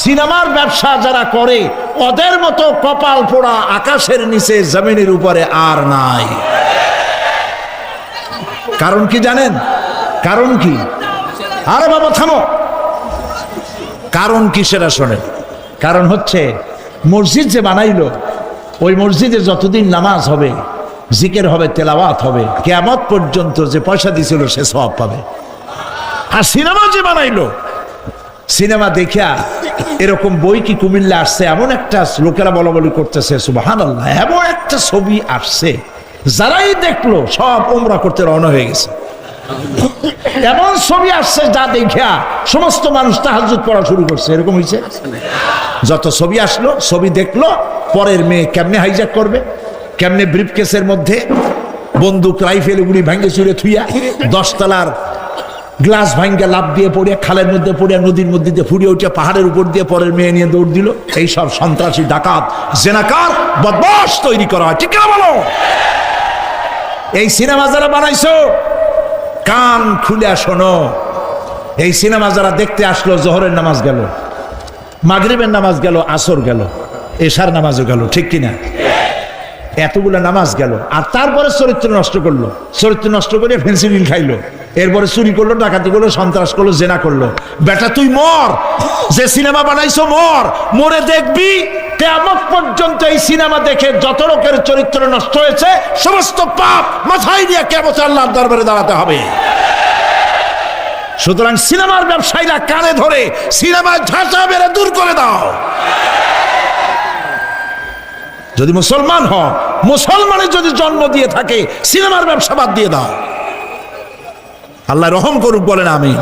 সিনেমার ব্যবসা যারা করে ওদের মতো কপাল পোড়া আকাশের নিচে জমিনের উপরে আর নাই। কারণ কি জানেন? কারণ কি? আরে বাবা থামো, কারণ কি সেটা শোনেন। কারণ হচ্ছে মসজিদ যে বানাইলো, ওই মসজিদে যতদিন নামাজ হবে, জিকির হবে, তেলাওয়াত হবে, কিয়ামত পর্যন্ত যে পয়সা দিছিল সে সওয়াব পাবে। আর সিনেমা যে বানাইলো, সিনেমা দেখিয়া এরকম বই কি কুমিল্লা আসছে, এমন একটা লোকেরা বলা বলি করতেছে সুবহানাল্লাহ, এমন একটা ছবি আসছে যারাই দেখলো সব উমরা করতে রওনা হয়ে গেছে। এমন ছবি আসছে যা দেখিয়া সমস্ত মানুষ তাহাজ্জুদ পড়া শুরু করছে। এরকম হয়েছে। যত ছবি আসলো, ছবি দেখলো, পরের মেয়ে কেমনে হাইজ্যাক করবে, কেমনে ব্রিফকেসের মধ্যে বন্দুক রাইফেল গুলি ভাঙ্গে চুরে থুইয়া 10 তলার গ্লাস ভাঙ্গা লাভ দিয়ে পড়িয়া খালের মধ্যে পড়িয়া নদীর মধ্যে দিয়ে ফুরিয়ে উঠে পাহাড়ের উপর দিয়ে পরের মেয়ে নিয়ে দৌড় দিল। এই সব সন্ত্রাসী, ডাকাত, জেনাকার, বদমাশ তৈরি করা হয়। ঠিক না বলো? এই সিনেমা যারা বানাইছো কান খুলে শোনো, এই সিনেমা যারা দেখতে আসলো, জোহরের নামাজ গেল, মাগরিবের নামাজ গেল, আসর গেল, এশার নামাজও গেল, ঠিক কিনা? এতগুলো নামাজ গেল, আর তারপরে চরিত্র নষ্ট করলো। চরিত্র নষ্ট করে ফেন্সিডিল খাইলো, এরপরে চুরি করলো, ডাকাতি করলো, সন্ত্রাস করলো, জেনা করলো। বেটা তুই মর, যে সিনেমা বানাইছো মর, মরে দেখবি কিয়ামত পর্যন্ত এই সিনেমা দেখে যত লোকের চরিত্র নষ্ট হয়েছে সমস্ত পাপ মাথায় দিয়ে কিয়ামতে আল্লাহর দরবারে দাঁড়াতে হবে। সুতরাং সিনেমার ব্যবসায়ীরা কানে ধরে সিনেমার ঝাঁচা বেড়ে দূর করে দাও। যদি মুসলমান হও, মুসলমানের যদি জন্ম দিয়ে থাকে, সিনেমার ব্যবসা বাদ দিয়ে দাও। আল্লাহ রহম করুক, বলেন আমিন।